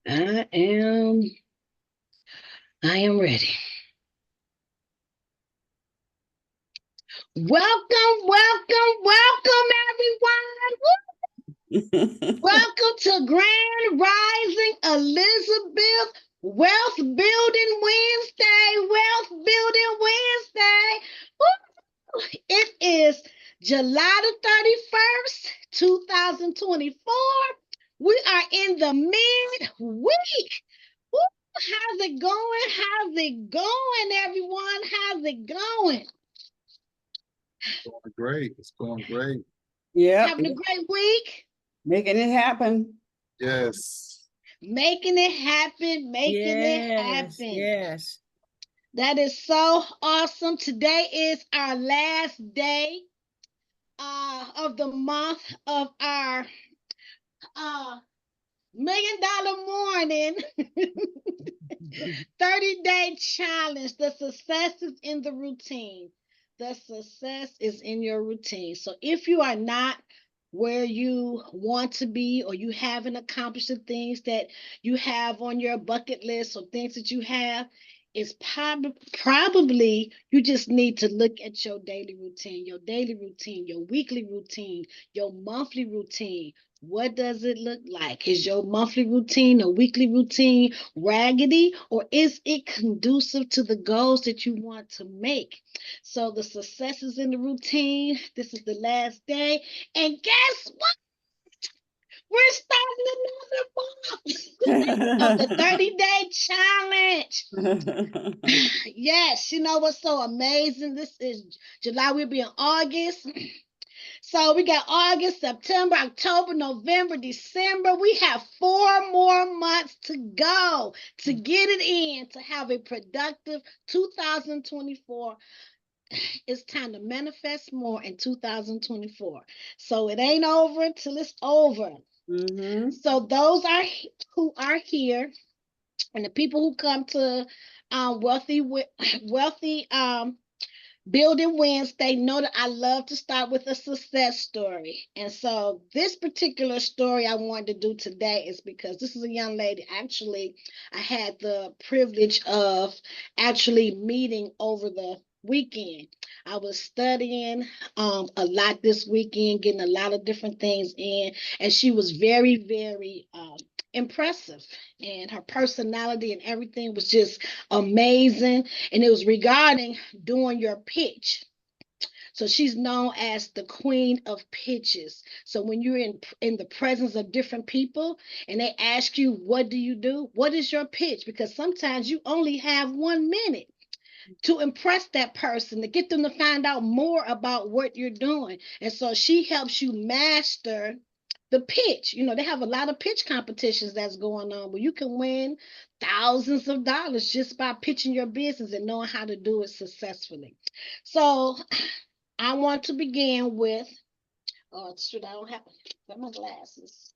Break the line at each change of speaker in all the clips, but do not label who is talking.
I am I am ready. Welcome, everyone. Welcome to Grand Rising Elizabeth Wealth Building Wednesday. Wealth Building Wednesday. Woo! It is July the 31st, 2024. We are in the midweek. Woo! How's it going? How's it going, everyone? How's it going?
Going great. It's going great.
Yep.
Having a great week?
Making it happen.
Yes.
Making it happen, making it
Yes.
happen.
Yes.
That is so awesome. Today is our last day of the month of our $1 million morning 30-day challenge. The success is in the routine. The success is in your routine. So if you are not where you want to be, or you haven't accomplished the things that you have on your bucket list, or things that you have, it's probably you just need to look at your daily routine, your weekly routine, your monthly routine. What does it look like? Is your monthly routine or weekly routine raggedy, or is it conducive to the goals that you want to make? So the success is in the routine. This is the last day. And guess what? We're starting another month of the 30-day challenge. Yes, you know what's so amazing? This is July. We'll be in August. So we got August, September, October, November, December. We have 4 more months to go to get it in, to have a productive 2024. It's time to manifest more in 2024. So it ain't over until it's over. So those are who are here, and the people who come to wealthy Building Wednesday, know that I love to start with a success story. And so this particular story I wanted to do today is because this is a young lady. Actually, I had the privilege of actually meeting over the weekend. I was studying a lot this weekend, getting a lot of different things in, and she was very, very impressive. And her personality and everything was just amazing. And it was regarding doing your pitch. So she's known as the queen of pitches. So when you're in the presence of different people and they ask you, what do you do? What is your pitch? Because sometimes you only have 1 minute to impress that person, to get them to find out more about what you're doing. And so she helps you master the pitch. You know, they have a lot of pitch competitions that's going on where you can win thousands of dollars just by pitching your business and knowing how to do it successfully. So I want to begin with, oh, shoot, I don't have my glasses.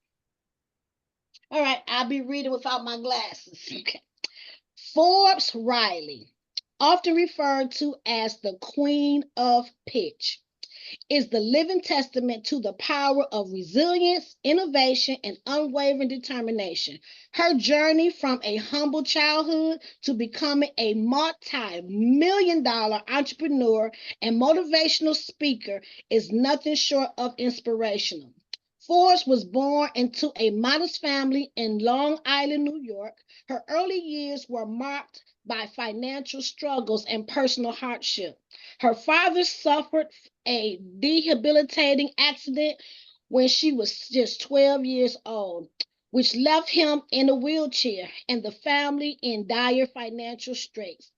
All right, I'll be reading without my glasses. Okay. Forbes Riley, often referred to as the Queen of Pitch, is the living testament to the power of resilience, innovation, and unwavering determination. Her journey from a humble childhood to becoming a multi-million-dollar entrepreneur and motivational speaker is nothing short of inspirational. Forbes was born into a modest family in Long Island, New York. Her early years were marked by financial struggles and personal hardship. Her father suffered a debilitating accident when she was just 12 years old, which left him in a wheelchair and the family in dire financial straits.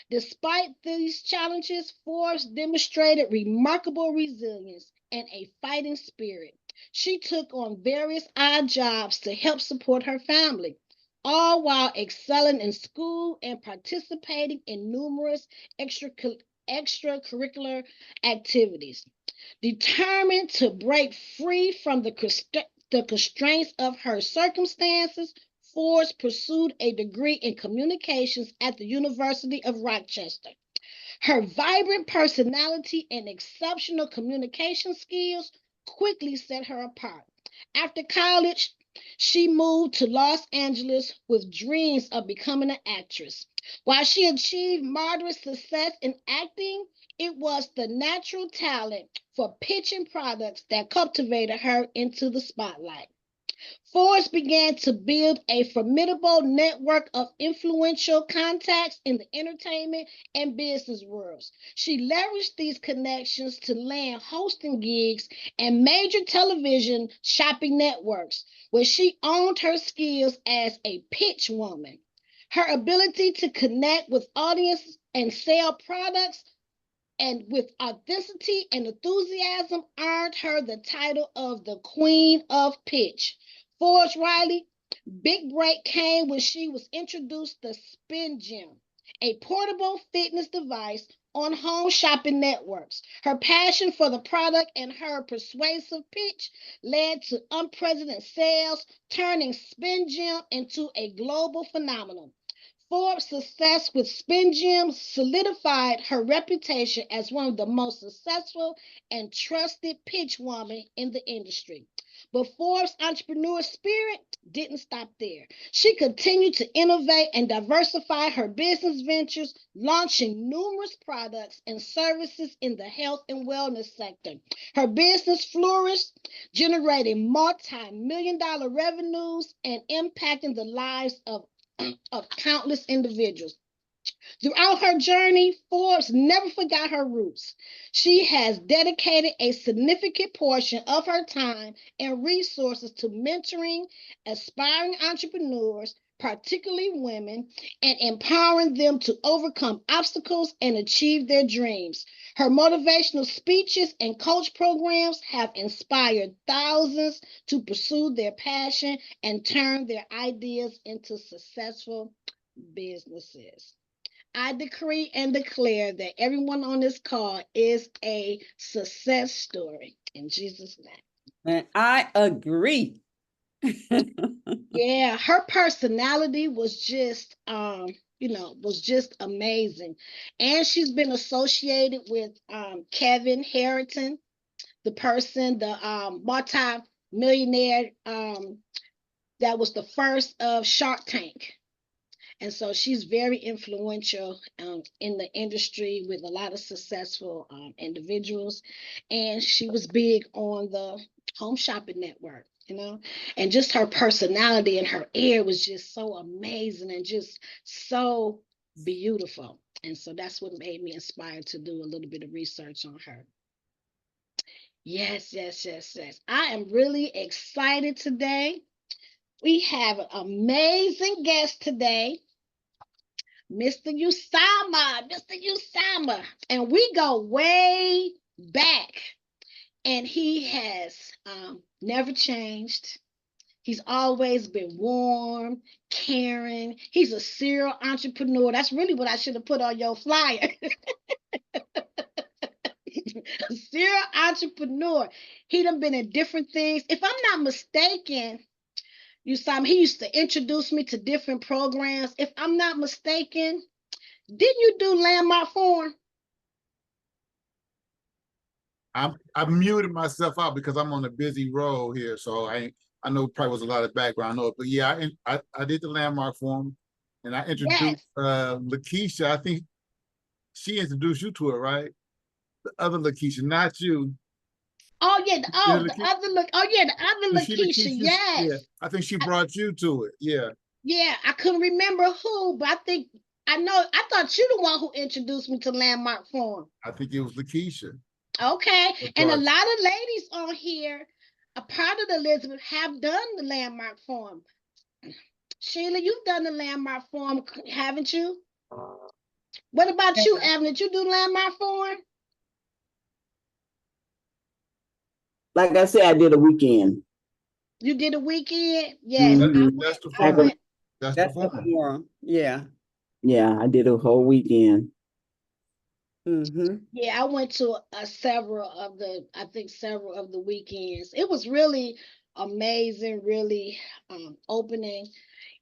Despite these challenges, Forbes demonstrated remarkable resilience and a fighting spirit. She took on various odd jobs to help support her family, all while excelling in school and participating in numerous extracurricular activities. Determined to break free from the constraints of her circumstances, Forbes pursued a degree in communications at the University of Rochester. Her vibrant personality and exceptional communication skills quickly set her apart. After college, She moved to Los Angeles with dreams of becoming an actress. While she achieved moderate success in acting, it was the natural talent for pitching products that cultivated her into the spotlight. Forbes began to build a formidable network of influential contacts in the entertainment and business worlds. She leveraged these connections to land hosting gigs and major television shopping networks, where she owned her skills as a pitch woman. Her ability to connect with audiences and sell products and with authenticity and enthusiasm earned her the title of the Queen of Pitch. Forbes Riley, big break came when she was introduced the Spin Gym, a portable fitness device on home shopping networks. Her passion for the product and her persuasive pitch led to unprecedented sales, turning Spin Gym into a global phenomenon. Forbes' success with Spin Gym solidified her reputation as one of the most successful and trusted pitch women in the industry. But Forbes' entrepreneur spirit didn't stop there. She continued to innovate and diversify her business ventures, launching numerous products and services in the health and wellness sector. Her business flourished, generating multi-million-dollar revenues and impacting the lives of countless individuals. Throughout her journey, Forbes never forgot her roots. She has dedicated a significant portion of her time and resources to mentoring aspiring entrepreneurs, particularly women, and empowering them to overcome obstacles and achieve their dreams. Her motivational speeches and coach programs have inspired thousands to pursue their passion and turn their ideas into successful businesses. I decree and declare that everyone on this call is a success story in Jesus' name.
And I agree.
Yeah, her personality was just was just amazing. And she's been associated with Kevin Harrington, the multi-millionaire that was the first of Shark Tank. And so she's very influential in the industry with a lot of successful individuals. And she was big on the home shopping network, and just her personality and her air was just so amazing and just so beautiful. And so that's what made me inspired to do a little bit of research on her. Yes, yes, yes, yes. I am really excited today. We have an amazing guest today. Mr. Usama, and we go way back, and he has never changed. He's always been warm, caring. He's a serial entrepreneur. That's really what I should have put on your flyer. A serial entrepreneur. He done been in different things. If I'm not mistaken, he used to introduce me to different programs. If I'm not mistaken, didn't you do Landmark Forum?
I muted myself out because I'm on a busy road here, so I know probably was a lot of background noise, but yeah, I did the Landmark Forum, and I introduced LaKeisha. I think she introduced you to it, right? The other LaKeisha, not you.
Oh yeah, the other LaKeisha, yes.
Yeah, I think she brought you to it. Yeah.
Yeah, I couldn't remember who, but I thought you the one who introduced me to Landmark Forum.
I think it was LaKeisha.
Okay, and a lot of ladies on here, a part of the Elizabeth, have done the Landmark Forum. Sheila, you've done the Landmark Forum, haven't you? What about you, Evan? Did you do Landmark Forum?
Like I said, I did a weekend.
You did a weekend? Yes.
That's the forum. That's the forum.
Yeah. Yeah, I did a whole weekend.
Yeah, I went to several of the weekends. It was really amazing, really opening.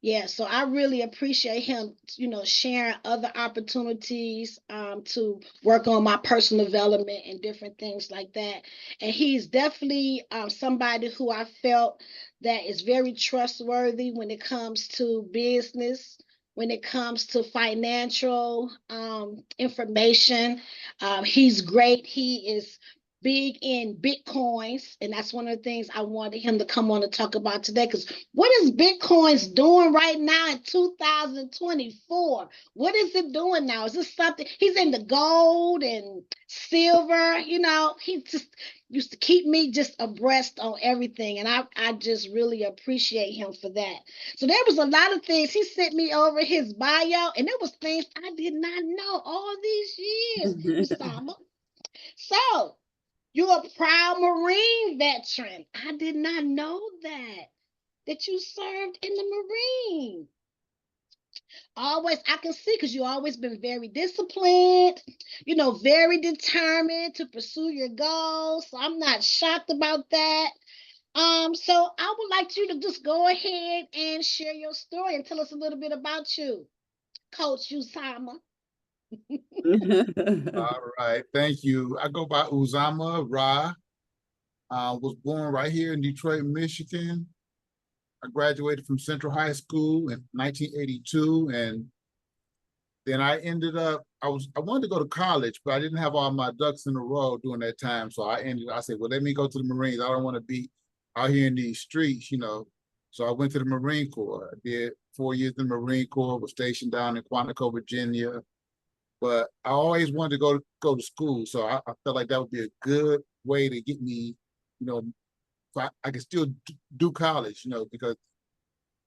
Yeah, so I really appreciate him, sharing other opportunities to work on my personal development and different things like that. And he's definitely somebody who I felt that is very trustworthy when it comes to business, when it comes to financial information. He's great. He is big in Bitcoins, and that's one of the things I wanted him to come on and talk about today. Because what is Bitcoins doing right now in 2024? What is it doing now? Is this something he's into gold and silver? He just used to keep me just abreast on everything, and I just really appreciate him for that. So there was a lot of things he sent me over his bio, and there was things I did not know all these years, Usama. So you're a proud Marine veteran. I did not know that you served in the Marine. Always, I can see because you always been very disciplined, very determined to pursue your goals. So I'm not shocked about that. So I would like you to just go ahead and share your story and tell us a little bit about you, Coach Usama.
All right, thank you. I go by Uzoma Ra. Was born right here in Detroit, Michigan. I graduated from Central High School in 1982, and then I ended up, I wanted to go to college, but I didn't have all my ducks in a row during that time. So I said, well, let me go to the Marines. I don't want to be out here in these streets, So I went to the Marine Corps. I did 4 years in the Marine Corps, was stationed down in Quantico, Virginia. But I always wanted to go to school. So I felt like that would be a good way to get me, so I could still do college, because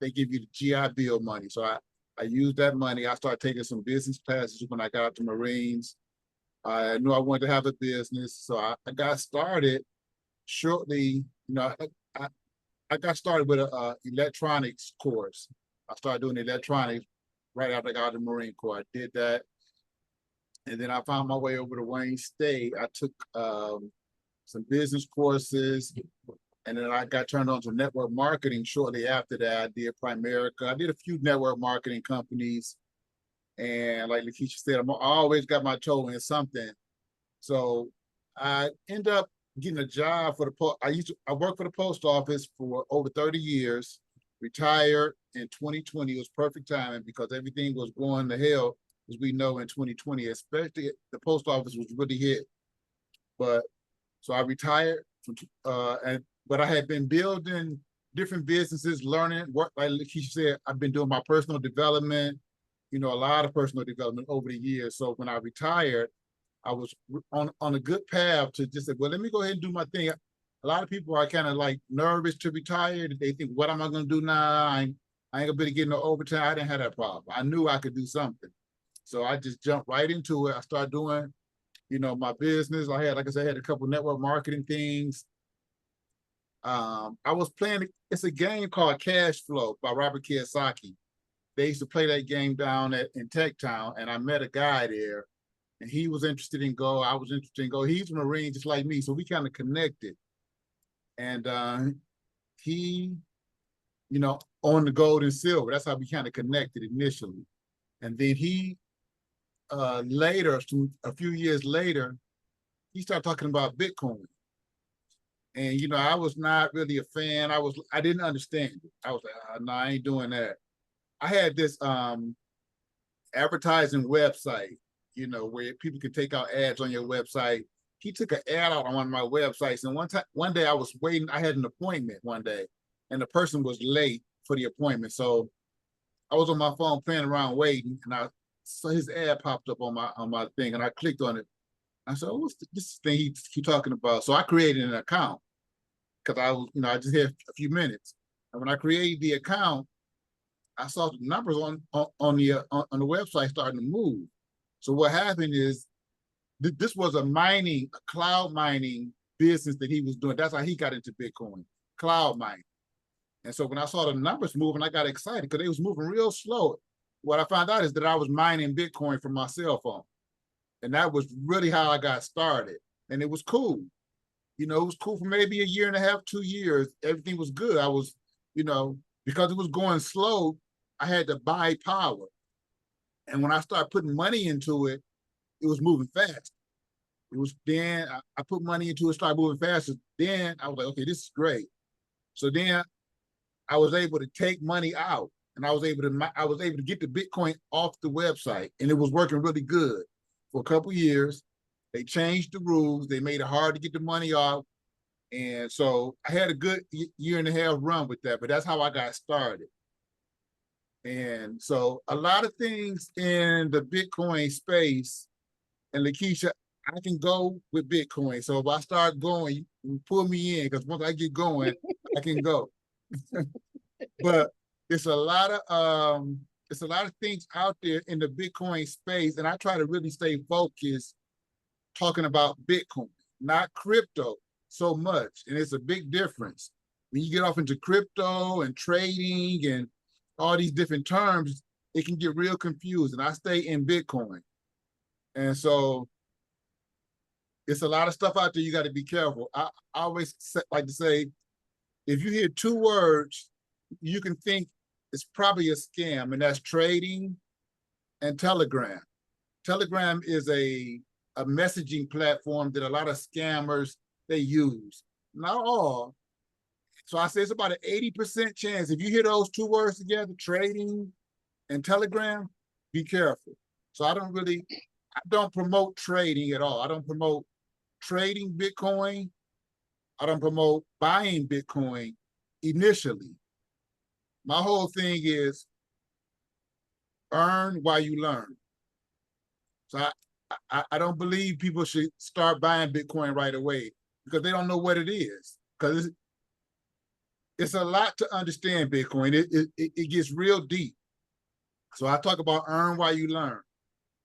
they give you the GI Bill money. So I used that money. I started taking some business classes when I got out the Marines. I knew I wanted to have a business. So I got started shortly, I, I got started with a electronics course. I started doing electronics right after I got out of the Marine Corps. I did that. And then I found my way over to Wayne State. I took some business courses, and then I got turned on to network marketing shortly after that. I did Primerica. I did a few network marketing companies. And like LaKeisha said, I always got my toe in something. So I ended up getting a job for the post. I worked for the post office for over 30 years, retired in 2020. It was perfect timing because everything was going to hell, as we know, in 2020, especially the post office was really hit. But so I retired but I had been building different businesses, learning, work, like LaKeisha said, I've been doing my personal development, a lot of personal development over the years. So when I retired, I was on a good path to just say, well, let me go ahead and do my thing. A lot of people are kind of like nervous to retire. They think, what am I going to do now? I ain't going to be getting no overtime. I didn't have that problem. I knew I could do something. So I just jumped right into it. I started doing, my business. Like I said, I had a couple network marketing things. I was playing, it's a game called Cash Flow by Robert Kiyosaki. They used to play that game down in Tech Town, and I met a guy there, and he was interested in Go. I was interested in Go. He's a Marine just like me, so we kind of connected. And he, on the gold and silver. That's how we kind of connected initially. And then he, later, a few years later, he started talking about Bitcoin. And I was not really a fan. I didn't understand it. I was like, no, I ain't doing that. I had this advertising website, where people can take out ads on your website. He took an ad out on one of my websites, and one day I was waiting. I had an appointment one day, and the person was late for the appointment. So I was on my phone playing around waiting, and I saw his ad popped up on my thing, and I clicked on it. I said, oh, what's this thing he's talking about? So I created an account because I just had a few minutes. And when I created the account, I saw the numbers on the website starting to move. So what happened is this was a cloud mining business that he was doing. That's how he got into Bitcoin, cloud mining. And so when I saw the numbers moving, I got excited because they was moving real slow. What I found out is that I was mining Bitcoin from my cell phone. And that was really how I got started. And it was cool. It was cool for maybe a year and a half, 2 years. Everything was good. I was, because it was going slow, I had to buy power. And when I started putting money into it, it was moving fast. It was then I put money into it, started moving faster. Then I was like, okay, this is great. So then I was able to take money out, and I was able to get the Bitcoin off the website, and it was working really good for a couple of years. They changed the rules. They made it hard to get the money off. And so I had a good year and a half run with that, but that's how I got started. And so a lot of things in the Bitcoin space, and LaKeisha, I can go with Bitcoin. So if I start going, you pull me in, because once I get going, I can go. But it's a lot of things out there in the Bitcoin space, and I try to really stay focused talking about Bitcoin, not crypto so much. And it's a big difference. When you get off into crypto and trading and all these different terms, it can get real confusing. I stay in Bitcoin. And so it's a lot of stuff out there you got to be careful. I always like to say, if you hear two words, you can think it's probably a scam, and that's trading and Telegram. Telegram is a messaging platform that a lot of scammers, they use. Not all. So I say it's about an 80% chance. If you hear those two words together, trading and Telegram, be careful. So I don't promote trading at all. I don't promote trading Bitcoin. I don't promote buying Bitcoin initially. My whole thing is earn while you learn. So I don't believe people should start buying Bitcoin right away because they don't know what it is. Because it's a lot to understand Bitcoin. It gets real deep. So I talk about earn while you learn.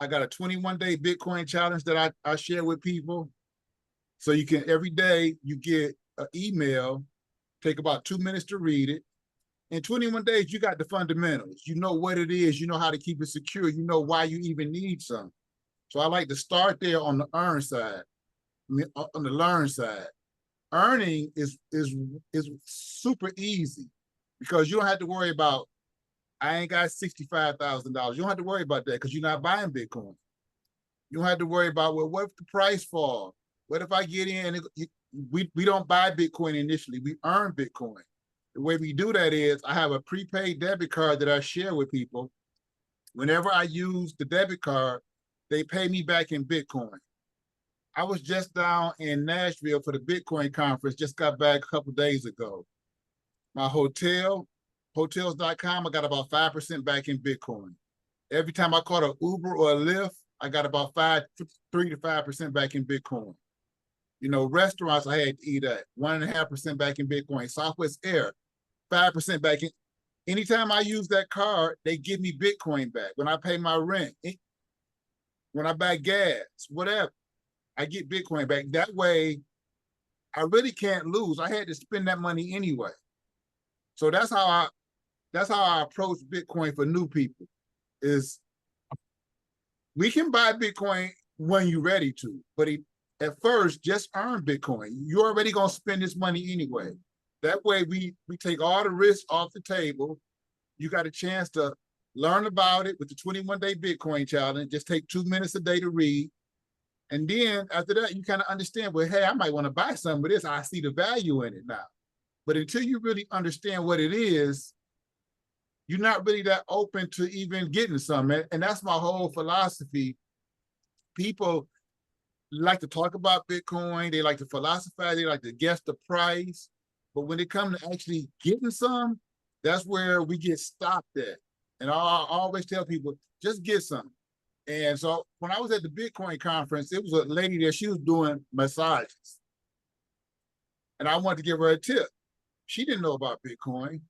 I got a 21-day Bitcoin challenge that I share with people. So you can, every day you get an email, take about 2 minutes to read it. In 21 days, you got the fundamentals. You know what it is. You know how to keep it secure. You know why you even need some. So I like to start there on the earn side, on the learn side. Earning is super easy because you don't have to worry about, I ain't got $65,000. You don't have to worry about that because you're not buying Bitcoin. You don't have to worry about, well, what if the price falls? What if I get in? We don't buy Bitcoin initially. We earn Bitcoin. The way we do that is I have a prepaid debit card that I share with people. Whenever I use the debit card, they pay me back in Bitcoin. I was just down in Nashville for the Bitcoin conference, just got back a couple days ago. My hotels.com, I got about 5% back in Bitcoin. Every time I caught an Uber or a Lyft, I got about 3 to 5% back in Bitcoin. Restaurants I had to eat at, 1.5% back in Bitcoin. Southwest Air, 5% back in. Anytime I use that card, they give me Bitcoin back. When I pay my rent, when I buy gas, whatever, I get Bitcoin back. That way, I really can't lose. I had to spend that money anyway. So that's how I approach Bitcoin for new people. Is we can buy Bitcoin when you're ready to, but at first, just earn Bitcoin. You're already gonna spend this money anyway. That way, we take all the risks off the table. You got a chance to learn about it with the 21-day Bitcoin challenge. Just take 2 minutes a day to read. And then after that, you kind of understand, well, hey, I might want to buy some of this. I see the value in it now. But until you really understand what it is, you're not really that open to even getting some. And that's my whole philosophy. People like to talk about Bitcoin. They like to philosophize. They like to guess the price. But when it comes to actually getting some, that's where we get stopped at. And I always tell people, just get some. And so when I was at the Bitcoin conference, it was a lady there, she was doing massages. And I wanted to give her a tip. She didn't know about Bitcoin.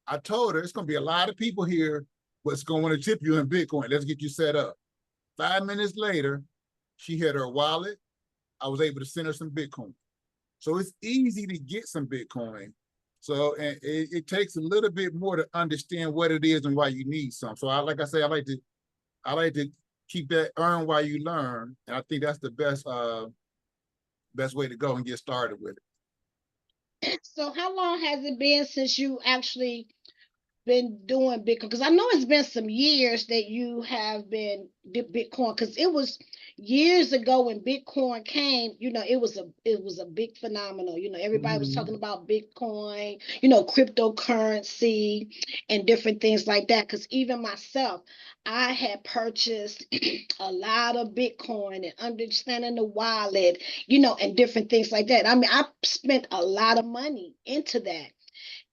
I told her, it's going to be a lot of people here what's going to want to tip you in Bitcoin. Let's get you set up. 5 minutes later, she had her wallet. I was able to send her some Bitcoin. So it's easy to get some Bitcoin. So and it takes a little bit more to understand what it is and why you need some. So I like to keep that earn while you learn. And I think that's the best best way to go and get started with it.
So how long has it been since you actually been doing Bitcoin? Because I know it's been some years that you have been Bitcoin. Because it was years ago when Bitcoin came. It was a big phenomenon. Everybody was talking about Bitcoin. Cryptocurrency and different things like that. Because even myself, I had purchased a lot of Bitcoin and understanding the wallet. And different things like that. I mean, I spent a lot of money into that.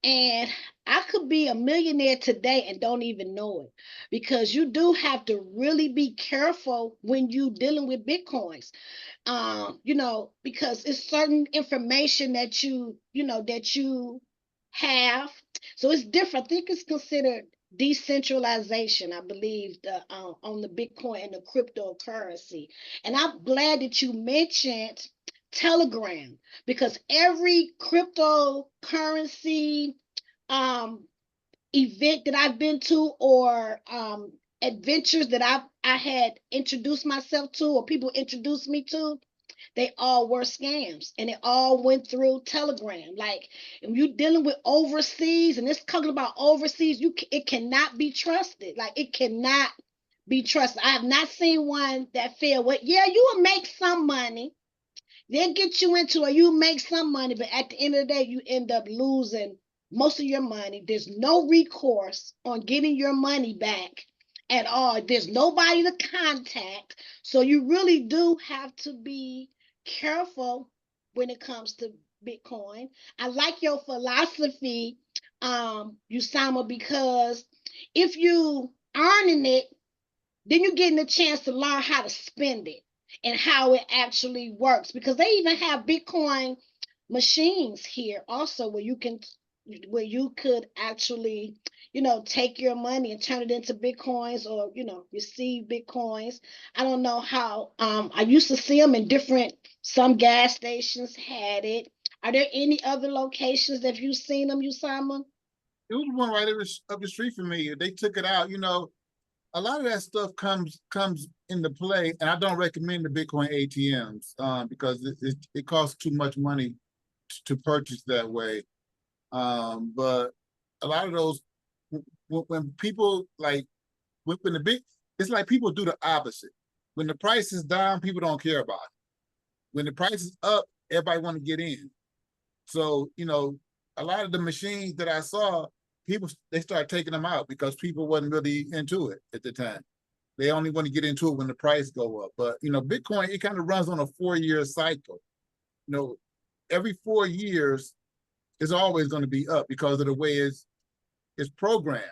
And I could be a millionaire today and don't even know it, because you do have to really be careful when you dealing with Bitcoins. Because it's certain information that you have. So it's different. I think it's considered decentralization, I believe, on the Bitcoin and the cryptocurrency. And I'm glad that you mentioned Telegram, because every cryptocurrency um event that I've been to, or adventures that I had introduced myself to, or people introduced me to, they all were scams, and it all went through Telegram. Like, if you're dealing with overseas, and it's talking about overseas, it cannot be trusted. Like, it cannot be trusted. I have not seen one that failed. Well, yeah, you will make some money. They'll get you into it. You make some money, but at the end of the day, you end up losing most of your money. There's no recourse on getting your money back at all. There's nobody to contact. So you really do have to be careful when it comes to Bitcoin. I like your philosophy, Uzoma, because if you earning it, then you're getting a chance to learn how to spend it and how it actually works, because they even have Bitcoin machines here also, where you could actually take your money and turn it into Bitcoins, or receive Bitcoins. I don't know how. I used to see them in different, some gas stations had it. Are there any other locations that you've seen them, Uzoma?
It was one right up the street from me. They took it out. A lot of that stuff comes into play, and I don't recommend the Bitcoin ATMs because it costs too much money to purchase that way. But a lot of those, when people like when the big, it's like people do the opposite. When the price is down, people don't care about it. When the price is up, everybody want to get in. So a lot of the machines that I saw, they started taking them out because people wasn't really into it at the time. They only want to get into it when the price go up. But Bitcoin, it kind of runs on a 4-year cycle. Every 4 years it's always going to be up because of the way it's programmed.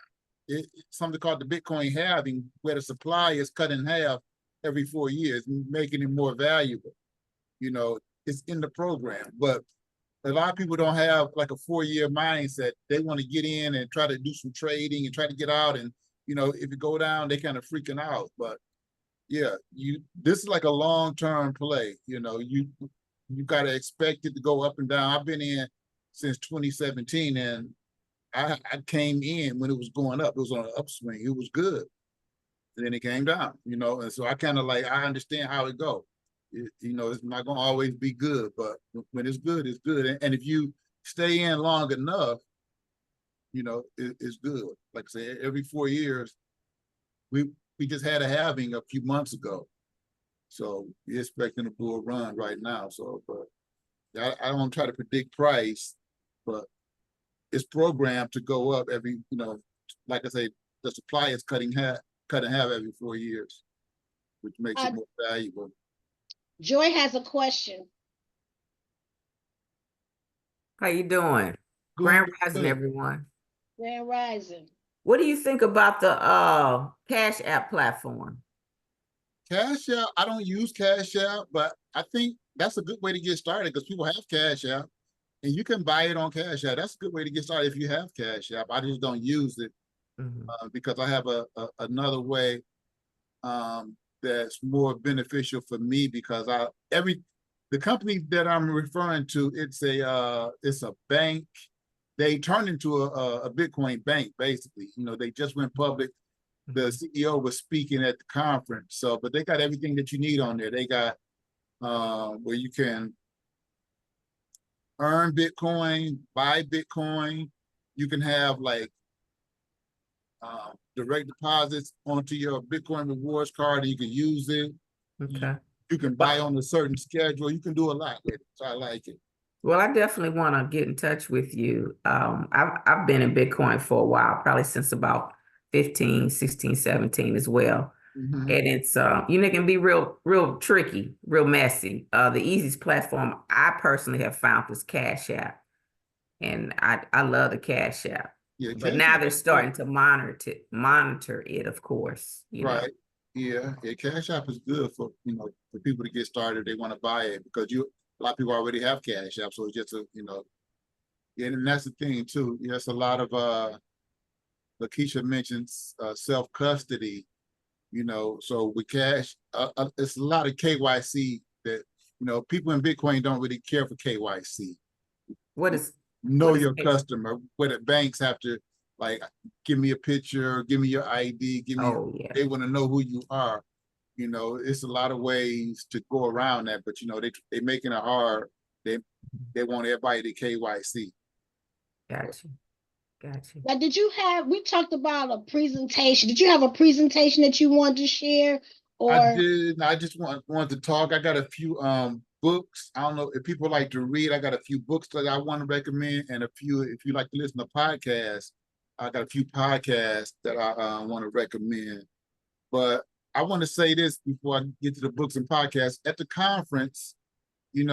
It's something called the Bitcoin halving, where the supply is cut in half every 4 years, making it more valuable. It's in the program. But a lot of people don't have like a 4-year mindset. They want to get in and try to do some trading and try to get out. And, if it go down, they kind of freaking out. But yeah, this is like a long-term play. You got to expect it to go up and down. I've been in since 2017, and I came in when it was going up. It was on an upswing. It was good. And then it came down, and so I kind of I understand how it goes. It's not going to always be good, but when it's good, it's good. And if you stay in long enough, it's good. Like I say, every 4 years, we just had a halving a few months ago. So we're expecting a bull run right now. So, but I don't try to predict price, but it's programmed to go up every, like I say, the supply is cut in half every 4 years, which makes it more valuable.
Joy has a question.
How you doing? Grand Rising, everyone.
Grand Rising.
What do you think about the Cash App platform?
Cash App, I don't use Cash App, but I think that's a good way to get started because people have Cash App and you can buy it on Cash App. That's a good way to get started if you have Cash App. I just don't use it because I have another way that's more beneficial for me, because the company that I'm referring to, it's a bank. They turned into a Bitcoin bank, basically. They just went public. The CEO was speaking at the conference. But they got everything that you need on there. They got where you can earn Bitcoin, buy Bitcoin. You can have like direct deposits onto your Bitcoin rewards card, and you can use it.
Okay.
You can buy on a certain schedule. You can do a lot with it. So I like it.
Well, I definitely want to get in touch with you. I've been in Bitcoin for a while, probably since about 15, 16, 17 as well.
Mm-hmm.
And it's it can be real tricky, real messy. The easiest platform I personally have found is Cash App. And I love the Cash App.
Yeah,
But
Cash
now
App
they're
is
starting
good.
to monitor it, of course.
Right. Yeah. Cash App is good for for people to get started. They want to buy it because a lot of people already have Cash App, so it's just and that's the thing too. Yes, a lot of LaKeisha mentions self-custody. So with cash, it's a lot of KYC that people in Bitcoin don't really care for KYC.
What is
Know your customer, where the banks have to like give me a picture, give me your ID, they want to know who you are. It's a lot of ways to go around that, but they making it hard. They want everybody to KYC.
Gotcha.
Now, we talked about a presentation. Did you have a presentation that you wanted to share? Or
I did. I just wanted to talk. I got a few books. I don't know if people like to read. I got a few books that I want to recommend, and if you like to listen to podcasts, I got a few podcasts that I want to recommend. But I want to say this before I get to the books and podcasts. At the conference, it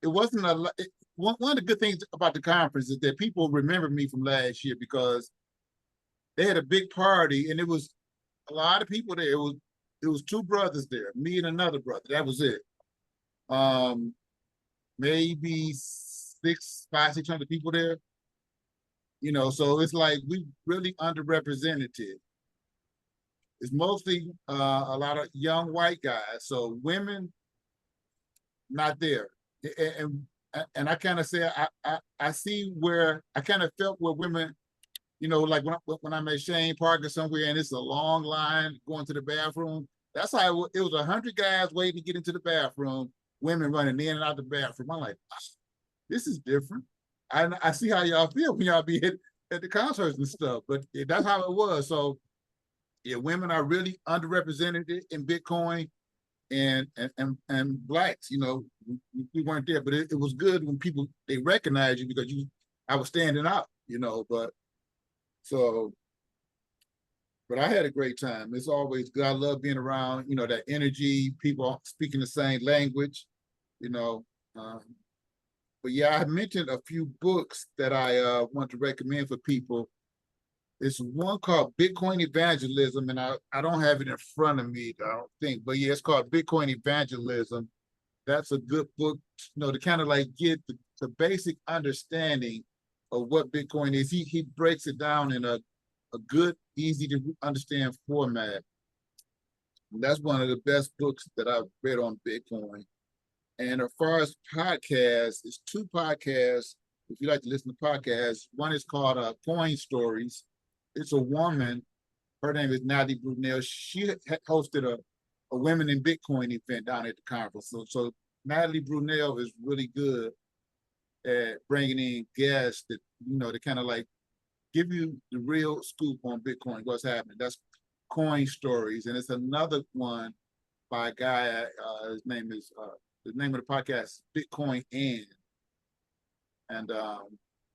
wasn't a. One of the good things about the conference is that people remember me from last year because they had a big party and it was a lot of people there. It was two brothers there, me and another brother. That was it. Maybe 600 people there. So it's like we really underrepresented. It's mostly a lot of young white guys. So women not there. And I kind of say I see where I kind of felt where women, like when I'm at Shane Park or somewhere and it's a long line going to the bathroom. That's how it was 100 guys waiting to get into the bathroom, women running in and out the bathroom. I'm like, this is different. I see how y'all feel when y'all be at the concerts and stuff, but that's how it was. So yeah, women are really underrepresented in Bitcoin. And blacks, we weren't there, but it was good when they recognized you because I was standing out, but I had a great time. It's always good. I love being around, that energy, people speaking the same language, but yeah, I mentioned a few books that I want to recommend for people. It's one called Bitcoin Evangelism, and I don't have it in front of me, I don't think, but yeah, it's called Bitcoin Evangelism. That's a good book, to kind of like get the basic understanding of what Bitcoin is. He breaks it down in a good, easy to understand format. And that's one of the best books that I've read on Bitcoin. And as far as podcasts, it's two podcasts. If you like to listen to podcasts, one is called Coin Stories. It's a woman. Her name is Natalie Brunel. She hosted a Women in Bitcoin event down at the conference. So Natalie Brunel is really good at bringing in guests that, to kind of like give you the real scoop on Bitcoin, what's happening. That's Coin Stories. And it's another one by a guy, the name of the podcast, Bitcoin and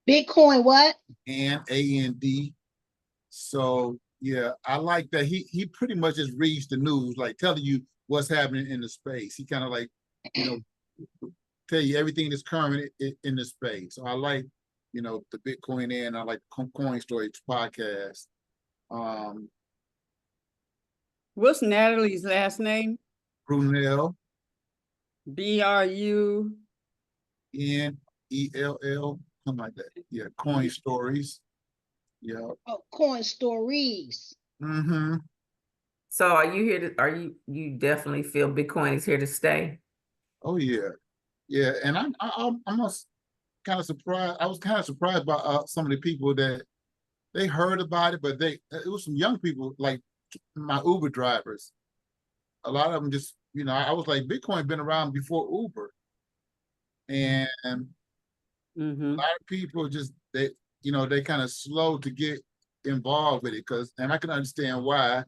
Bitcoin what?
And. So yeah, I like that. He pretty much just reads the news, like telling you what's happening in the space. He kind of like, tell you everything that's current in the space. So I like, the Bitcoin and I like Coin Stories podcast.
What's Natalie's last name?
Brunel.
BRUNELL,
something like that. Yeah, Coin Stories. Yeah.
Oh, Coin Stories.
Mm-hmm.
So are you definitely feel Bitcoin is here to stay?
Oh yeah. Yeah. And I'm kind of surprised. I was kind of surprised by some of the people that they heard about it, but it was some young people like my Uber drivers. A lot of them just, I was like, Bitcoin been around before Uber. And a
Mm-hmm.
lot of people just, they kind of slow to get involved with it, and I can understand why,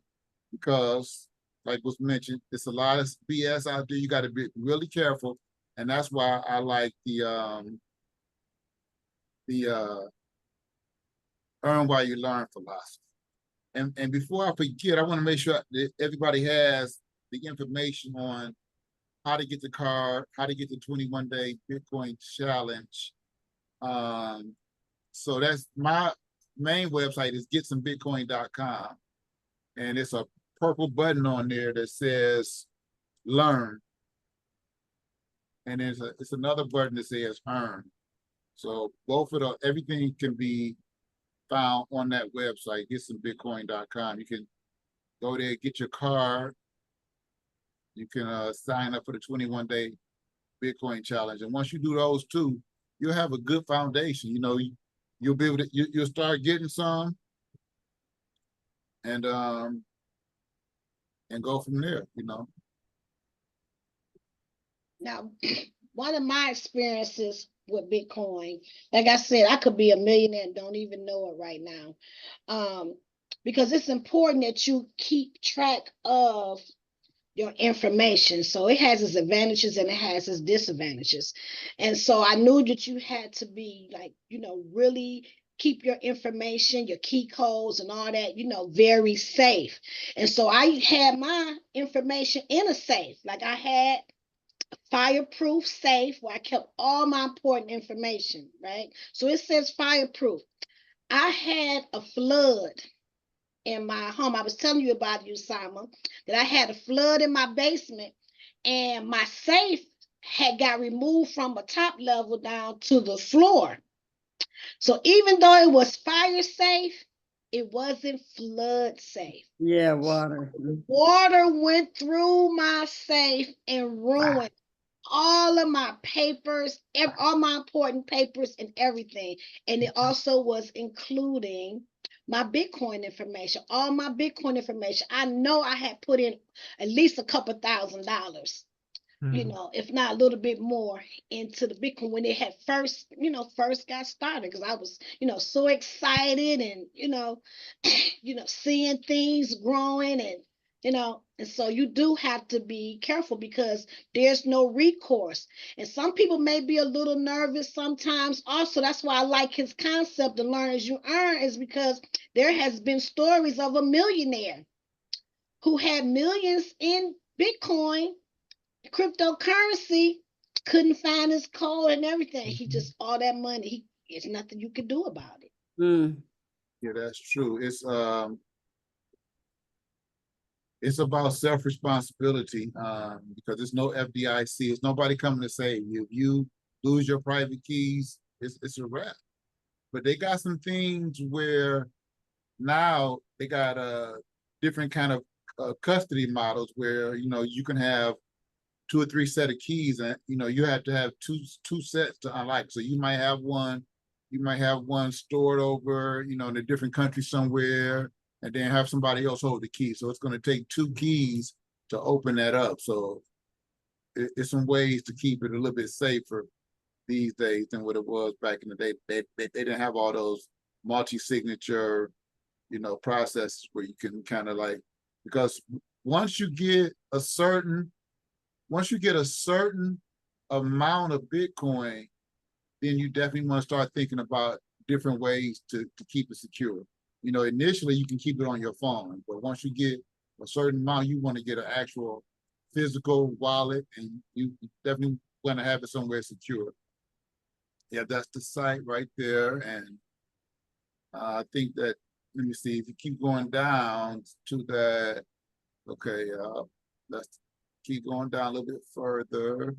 because like was mentioned, it's a lot of BS out there. You got to be really careful. And that's why I like the earn while you learn philosophy. And before I forget, I want to make sure that everybody has the information on how to get the card, how to get the 21-day Bitcoin challenge. So that's my main website is getsomebitcoin.com. And it's a purple button on there that says learn. And it's another button that says earn. So both of everything can be found on that website, getsomebitcoin.com. You can go there, get your card. You can sign up for the 21-day Bitcoin challenge. And once you do those two, you'll have a good foundation. You'll be able to, you'll start getting some and go from there,
Now, one of my experiences with Bitcoin, like I said, I could be a millionaire and don't even know it right now. Because it's important that you keep track of your information. So it has its advantages and it has its disadvantages. And so I knew that you had to be like, really keep your information, your key codes and all that, very safe. And so I had my information in a safe. Like I had fireproof safe where I kept all my important information, right? So it says fireproof. I had a flood in my home. I was telling you about you, Simon, that I had a flood in my basement and my safe had got removed from the top level down to the floor. So even though it was fire safe, it wasn't flood safe.
Yeah, water.
Water went through my safe and
Wow.
ruined all of my papers, all my important papers and everything. And it also was including my Bitcoin information, all my Bitcoin information. I know I had put in at least a couple $1,000s, if not a little bit more into the Bitcoin when it had first got started, because I was, so excited and, seeing things growing and, and so you do have to be careful because there's no recourse. And some people may be a little nervous sometimes. Also, that's why I like his concept of learn as you earn, is because there has been stories of a millionaire who had millions in Bitcoin cryptocurrency, couldn't find his code and everything. He just all that money. It's nothing you could do about it.
Mm.
Yeah, that's true. It's about self-responsibility, because there's no FDIC. It's nobody coming to save you. If you lose your private keys, it's a wrap. But they got some things where now they got different kind of custody models where you can have 2 or 3 set of keys, and you have to have two sets to unlock. So you might have one stored over in a different country somewhere, and then have somebody else hold the key. So it's going to take 2 keys to open that up. So it's some ways to keep it a little bit safer these days than what it was back in the day. They didn't have all those multi-signature processes where you can kind of like, because once you get a certain amount of Bitcoin, then you definitely want to start thinking about different ways to keep it secure. Initially you can keep it on your phone, but once you get a certain amount, you want to get an actual physical wallet, and you definitely want to have it somewhere secure. Yeah, that's the site right there. And I think that, let me see, if you keep going down to that, okay, let's keep going down a little bit further.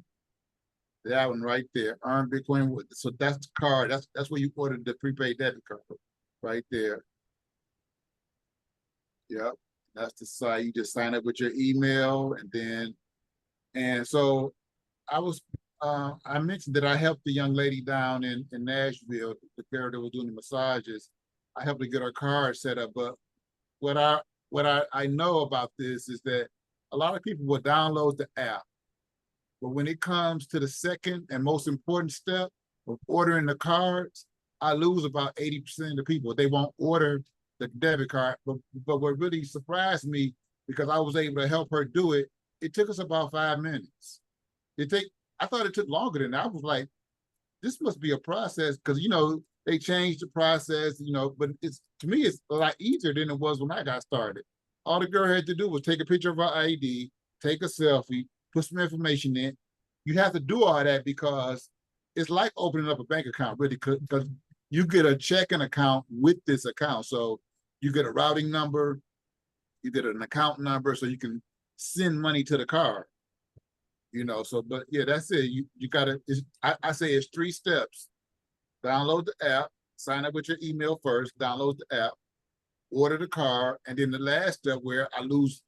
That one right there, earn Bitcoin. So that's the card. That's where you ordered the prepaid debit card, right there. Yep, that's the site. You just sign up with your email, and so I mentioned that I helped the young lady down in Nashville, the girl that was doing the massages. I helped her get her card set up. But what I know about this is that a lot of people will download the app, But when it comes to the second and most important step of ordering the cards, I lose about 80% of the people. They won't order the debit card. But what really surprised me, because I was able to help her do it, it took us about 5 minutes. I thought it took longer than that. I was like, this must be a process, because they changed the process, but to me it's a lot easier than it was when I got started. All the girl had to do was take a picture of her ID, take a selfie, put some information in. You have to do all that because it's like opening up a bank account, really, because you get a checking account with this account. So you get a routing number, you get an account number, so you can send money to the card. So, but yeah, that's it. You gotta, I say it's 3 steps. Download the app, sign up with your email first, download the app, order the card, and then the last step where I lose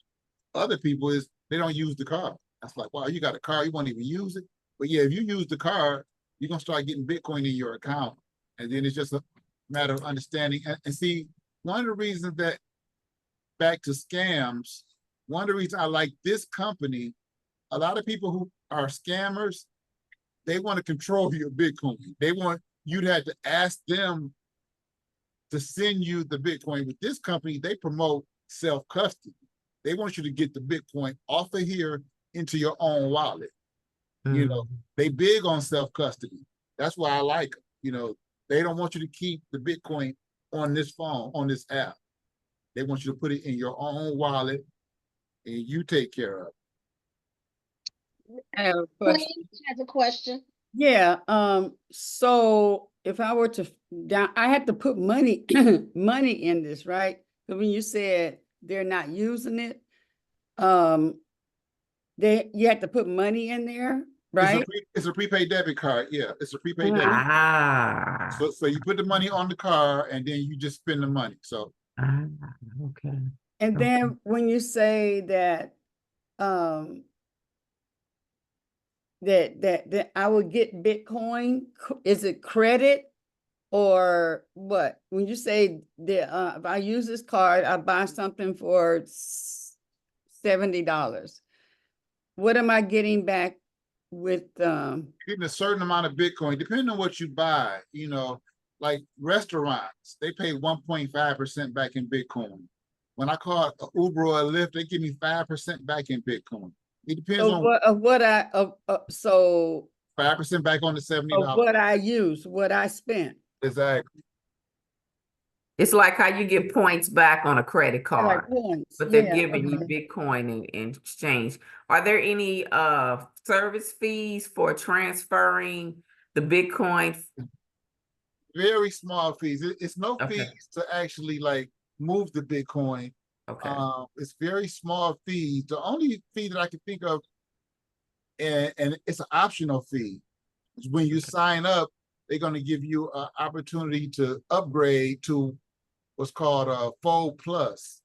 other people is they don't use the card. That's like, wow, you got a card, you won't even use it. But yeah, if you use the card, you're gonna start getting Bitcoin in your account. And then it's just a matter of understanding. And see, one of the reasons that, back to scams, one of the reasons I like this company, a lot of people who are scammers, they want to control your Bitcoin. They want you to have to ask them to send you the Bitcoin. With this company, they promote self-custody. They want you to get the Bitcoin off of here into your own wallet. They big on self-custody. That's why I like them. They don't want you to keep the Bitcoin on this phone, on this app. They want you to put it in your own wallet and you take care of it.
I have a
Queen
question.
has a question.
Yeah, so if I were to I had to put money money in this, right? So when you said they're not using it, you had to put money in there, right?
It's a prepaid debit card. Yeah, it's a prepaid debit.
Ah,
So you put the money on the card and then you just spend the money. So
okay.
And
Okay.
then when you say that that I would get Bitcoin, is it credit or what? When you say that if I use this card, I buy something for $70, what am I getting back with
getting a certain amount of Bitcoin, depending on what you buy, like restaurants, they pay 1.5% back in Bitcoin. When I call it Uber or a Lyft, they give me 5% back in Bitcoin. It depends on
so
5% back on the $70.
of what I use, what I spent.
Exactly.
It's like how you get points back on a credit
Yeah, like
card,
points.
but they're
Yeah,
giving you Bitcoin in exchange. Are there any service fees for transferring the Bitcoin?
Very small fees. It's no
Okay.
fees to actually like move the Bitcoin.
Okay.
It's very small fees. The only fee that I can think of, and it's an optional fee, is when you sign up, they're going to give you an opportunity to upgrade to what's called a Fold Plus.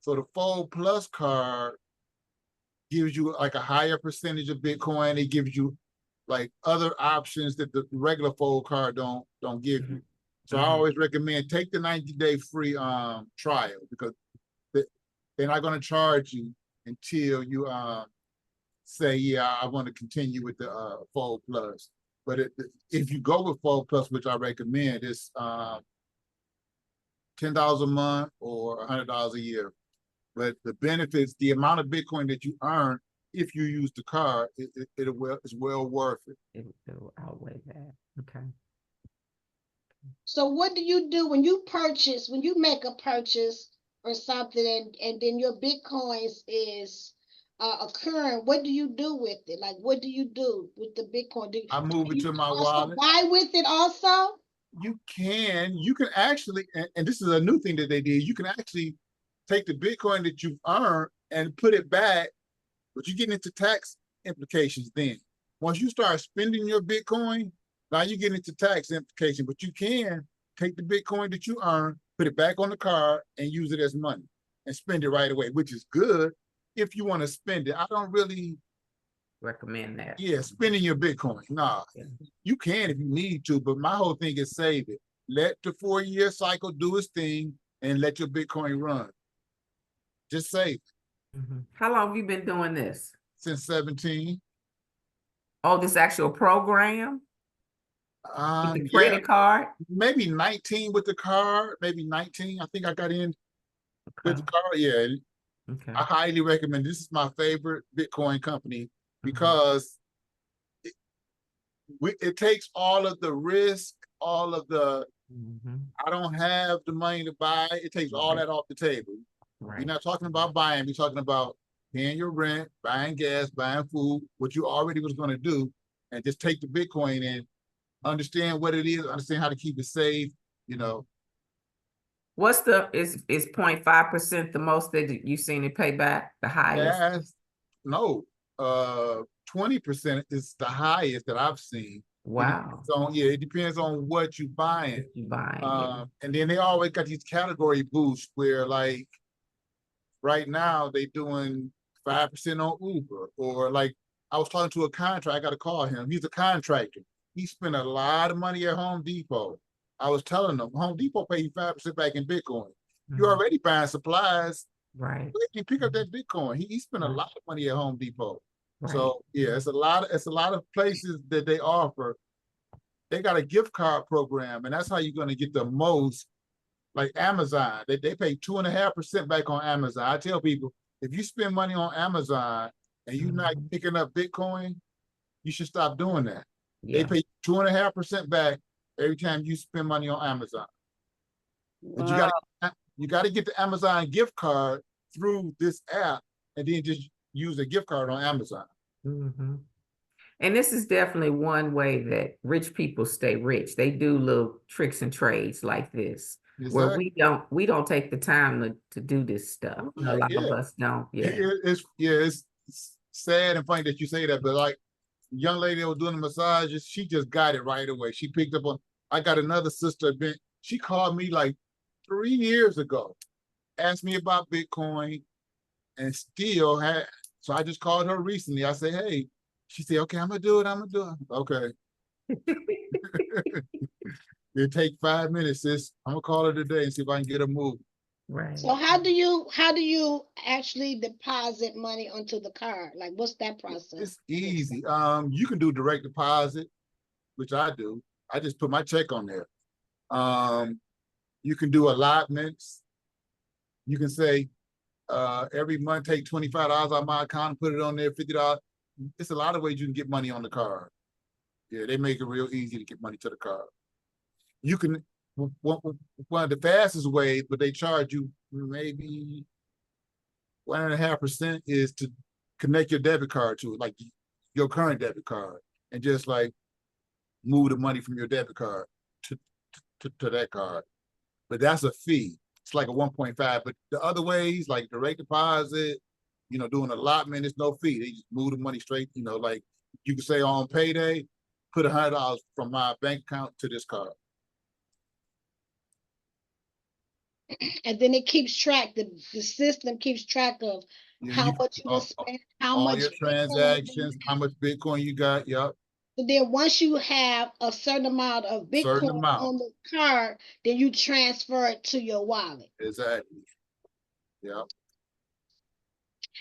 So the Fold Plus card gives you like a higher percentage of Bitcoin. It gives you like other options that the regular Fold card don't give you. So I always recommend take the 90-day free trial, because they're not going to charge you until you say, yeah, I want to continue with the Fold Plus. But if you go with Fold Plus, which I recommend, it's $10 a month or $100 a year. But the benefits, the amount of Bitcoin that you earn if you use the card, it's well worth it.
It'll outweigh that. Okay.
So what do you do when you make a purchase or something and then your Bitcoins is occurring? What do you do with it? Like, what do you do with the Bitcoin?
I move it
you
to my
also
wallet.
buy with it also?
You can actually, and this is a new thing that they did, you can actually take the Bitcoin that you've earned and put it back, but you get into tax implications then. Once you start spending your Bitcoin, now you get into tax implications, but you can take the Bitcoin that you earn, put it back on the card and use it as money and spend it right away, which is good if you want to spend it. I don't really
recommend that.
Yeah, spending your Bitcoin. Nah, you can if you need to, but my whole thing is save it. Let the 4-year cycle do its thing and let your Bitcoin run. Just save it.
How long have you been doing this?
Since 17.
Oh, this actual program with the
Yeah,
credit card?
maybe 19 with the card, maybe 19. I think I got in with the
Okay.
card. Yeah,
Okay.
I highly recommend. This is my favorite Bitcoin company
Mhm.
because it takes all of the risk, all of the
Mhm.
I don't have the money to buy. It takes all
Right.
that off the table. We're
Right.
not talking about buying. We're talking about paying your rent, buying gas, buying food, what you already was going to do, and just take the Bitcoin and understand what it is, understand how to keep it safe. You know,
What's is 0.5% the most that you've seen it pay back? The highest?
gas, no, 20% is the highest that I've seen.
Wow.
It depends on what you're buying.
What you buying? Yeah.
And then they always got these category boosts where, like, right now they doing 5% on Uber, or like I was talking to a contractor. I got to call him. He's a contractor. He spent a lot of money at Home Depot. I was telling them Home Depot pay you 5% back in Bitcoin. You're
Mhm.
already buying supplies.
Right.
You pick up that Bitcoin. He spent a
Right.
lot of money at Home Depot.
Right.
So yeah, it's a lot of places that they offer. They got a gift card program, and that's how you're going to get the most. Like Amazon, they pay 2.5% back on Amazon. I tell people, if you spend money on Amazon and you're not
Mhm.
picking up Bitcoin, you should stop doing that. They
Yeah.
pay 2.5% back every time you spend money on Amazon. But
Wow.
you got to get the Amazon gift card through this app, and then just use a gift card on Amazon.
Mhm. And this is definitely one way that rich people stay rich. They do little tricks and trades like this, where
Exactly.
we don't take the time to do this stuff. A lot of
Yeah.
us don't. Yeah.
It's sad and funny that you say that, but like young lady that was doing the massages, she just got it right away. She picked up on. I got another sister. She called me like 3 years ago, asked me about Bitcoin, and still had. So I just called her recently. I said, hey. She said, okay, I'm gonna do it. I'm gonna do it. Okay. It take 5 minutes, sis. I'm gonna call her today and see if I can get her moved.
Right.
So how do you actually deposit money onto the card? Like, what's that process?
It's easy. You can do direct deposit, which I do. I just put my check on there. You can do allotments. You can say every month take $25 out of my account and put it on there, $50. It's a lot of ways you can get money on the card. Yeah, they make it real easy to get money to the card. You can one of the fastest ways, but they charge you maybe 1.5% is to connect your debit card to it, like your current debit card, and just like move the money from your debit card to that card. But that's a fee. It's like a 1.5. But the other ways, like direct deposit, doing allotment, it's no fee. They just move the money straight, like you can say on payday, put $100 from my bank account to this card.
And then it keeps track, the system keeps track of how much you spend, how
all
much
your
Bitcoin
transactions, how much Bitcoin you got. Yep.
So then once you have a certain amount of
Certain
Bitcoin
amount.
on the card, then you transfer it to your wallet.
Exactly. Yep.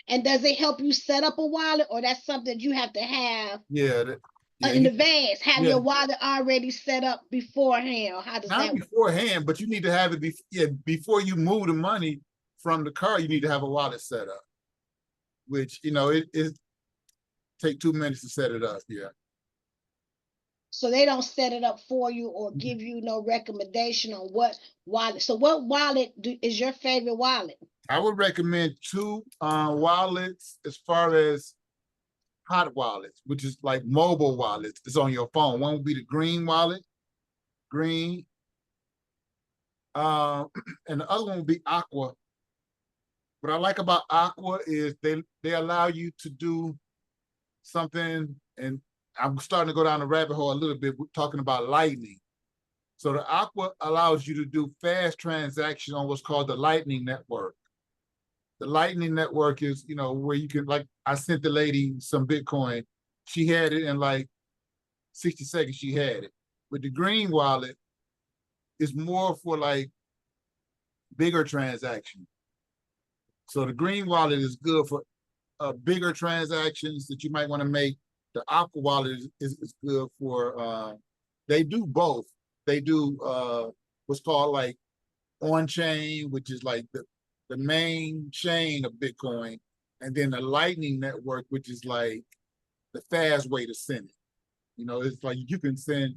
And does it help you set up a wallet, or that's something you have to have
Yeah.
in advance? Have
Yeah.
your wallet already set up beforehand, or how does
Not
that work?
beforehand, but you need to have it before you move the money from the card. You need to have a wallet set up, which it take 2 minutes to set it up. Yeah.
So they don't set it up for you or give you no recommendation on what wallet. So what wallet is your favorite wallet?
I would recommend two wallets as far as hot wallets, which is like mobile wallets. It's on your phone. One would be the green wallet, green. And the other one would be aqua. What I like about aqua is they allow you to do something, and I'm starting to go down the rabbit hole a little bit, talking about lightning. So the aqua allows you to do fast transactions on what's called the Lightning Network. The Lightning Network is, where you can, like, I sent the lady some Bitcoin. She had it in like 60 seconds, she had it. With the green wallet, it's more for like bigger transactions. So the green wallet is good for bigger transactions that you might want to make the Aqua wallet is good for. They do both. They do what's called like on chain, which is like the main chain of Bitcoin, and then the Lightning Network, which is like the fast way to send it. You know, it's like you can send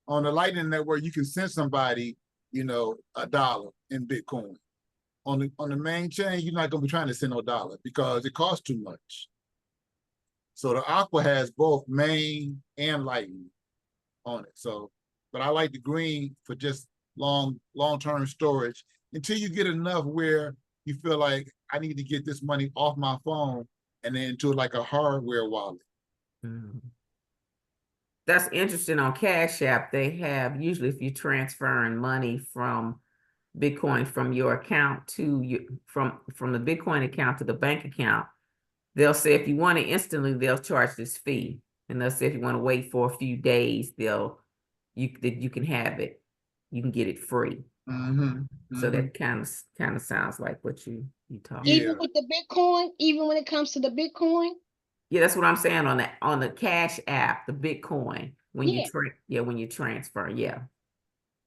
on the Lightning Network, you can send somebody, you know, $1 in Bitcoin. On the main chain, you're not gonna be trying to send no dollar because it costs too much. So the Aqua has both main and Lightning on it. So, but I like the green for just long-term storage until you get enough where you feel like I need to get this money off my phone and then into like a hardware wallet.
Mm. That's interesting. On Cash App, they have usually if you're transferring money from Bitcoin from your account to you from the Bitcoin account to the bank account, they'll say if you want it instantly, they'll charge this fee, and they'll say if you want to wait for a few days, you can have it, you can get it free. So that kind of sounds like what you talk.
Even with the Bitcoin, even when it comes to the Bitcoin.
Yeah, that's what I'm saying on the Cash App, the Bitcoin when when you transfer, yeah.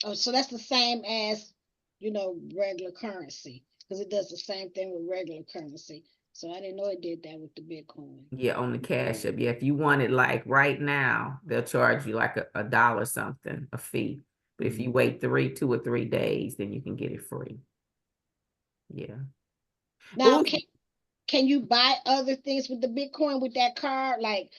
Oh, so that's the same as, you know, regular currency, because it does the same thing with regular currency. So I didn't know it did that with the Bitcoin.
Yeah, on the Cash App. Yeah, if you want it like right now, they'll charge you like a dollar something, a fee. But if you wait 2 or 3 days, then you can get it free. Yeah.
Now, can you buy other things with the Bitcoin with that card? Like,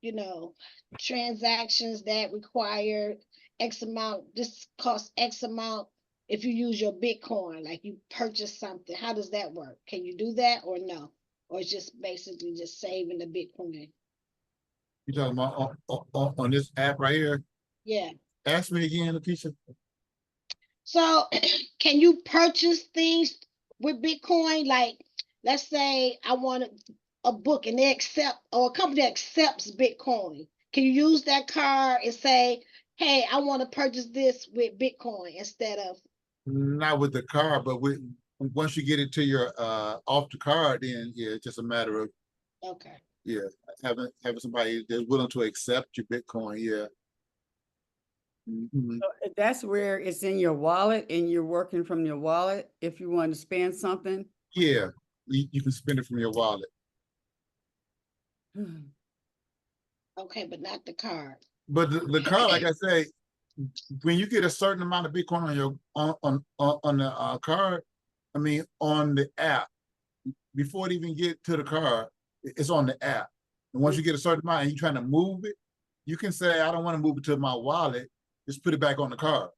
you know, transactions that require X amount, this costs X amount. If you use your Bitcoin, like you purchase something, how does that work? Can you do that or no? Or it's just basically just saving the Bitcoin?
You talking about on this app right here?
Yeah.
Ask me again, LaKeisha.
So can you purchase things with Bitcoin? Like, let's say I want a book and they accept, or a company accepts Bitcoin. Can you use that card and say, hey, I want to purchase this with Bitcoin instead of?
Not with the card, but once you get it to your off the card, then yeah, it's just a matter of having somebody that's willing to accept your Bitcoin. Yeah.
So that's where it's in your wallet and you're working from your wallet if you want to spend something.
Yeah, you can spend it from your wallet.
Okay, but not the card.
But the card, like I say, when you get a certain amount of Bitcoin on your on the card, I mean on the app, before it even get to the card, it's on the app. And once you get a certain amount and you're trying to move it, you can say, I don't want to move it to my wallet. Just put it back on the card.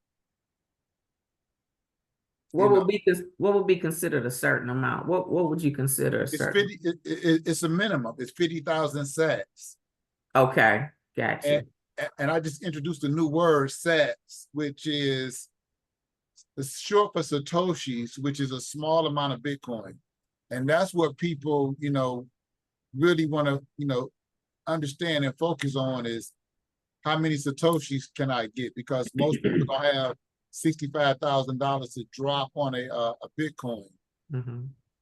What would be considered a certain amount? What would you consider a certain?
It's a minimum. It's 50,000 sats.
Okay, gotcha.
And I just introduced a new word, sats, which is short for Satoshis, which is a small amount of Bitcoin. And that's what people, you know, really want to, you know, understand and focus on is how many Satoshis can I get? Because most people don't have $65,000 to drop on a Bitcoin.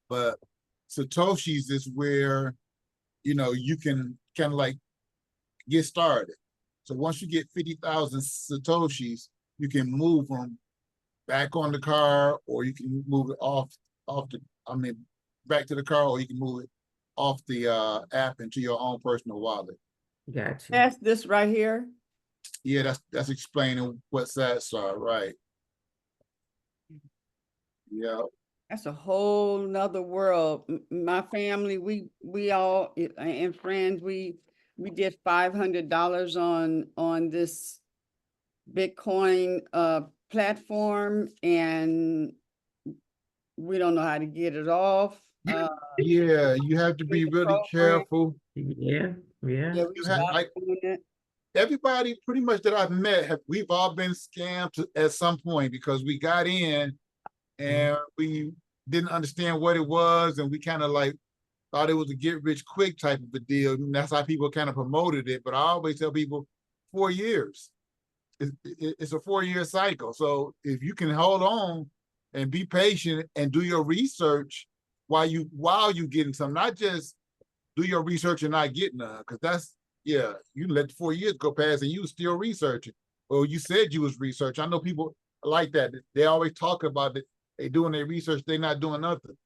But Satoshis is where, you know, you can kind of like get started. So once you get 50,000 Satoshis, you can move them back on the car, or you can move it back to the car, or you can move it off the app into your own personal wallet.
Gotcha.
That's this right here.
Yeah, that's explaining what sats are, right? Yeah.
That's a whole nother world. My family, we all and friends, we did $500 on this Bitcoin platform, and we don't know how to get it off.
Yeah, you have to be really careful.
Yeah, yeah.
We stopped doing it.
Everybody pretty much that I've met, we've all been scammed at some point because we got in and we didn't understand what it was, and we kind of like thought it was a get rich quick type of a deal. And that's how people kind of promoted it. But I always tell people 4 years. It's a 4-year cycle. So if you can hold on and be patient and do your research while you getting some, not just do your research and not get none, because that's, yeah, you let the 4 years go past and you still researching. Well, you said you was researching. I know people like that. They always talk about it. They doing their research, they not doing nothing.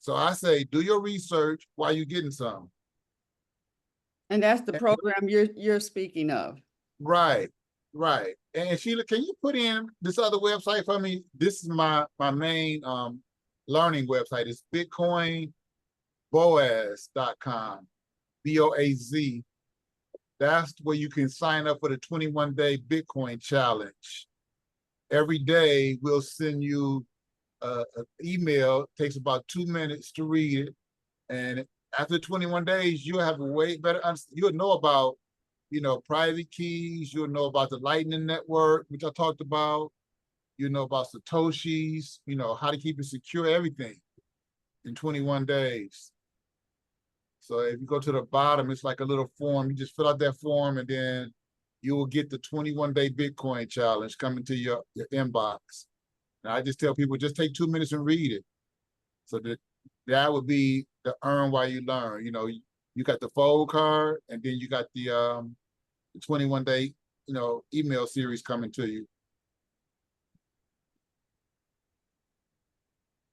So I say, do your research while you're getting some.
And that's the program you're speaking of.
Right, right. And Sheila, can you put in this other website for me? This is my main learning website. It's BitcoinBoaz.com. BOAZ. That's where you can sign up for the 21-day Bitcoin challenge. Every day we'll send you an email. It takes about 2 minutes to read it. And after 21 days, you'll have a way better, you'll know about, private keys. You'll know about the Lightning Network, which I talked about. You know about Satoshis, how to keep it secure, everything in 21 days. So if you go to the bottom, it's like a little form. You just fill out that form and then you will get the 21-day Bitcoin challenge coming to your inbox. And I just tell people, just take 2 minutes and read it. So that would be the earn while you learn. You got the fold card, and then you got the 21-day, email series coming to you.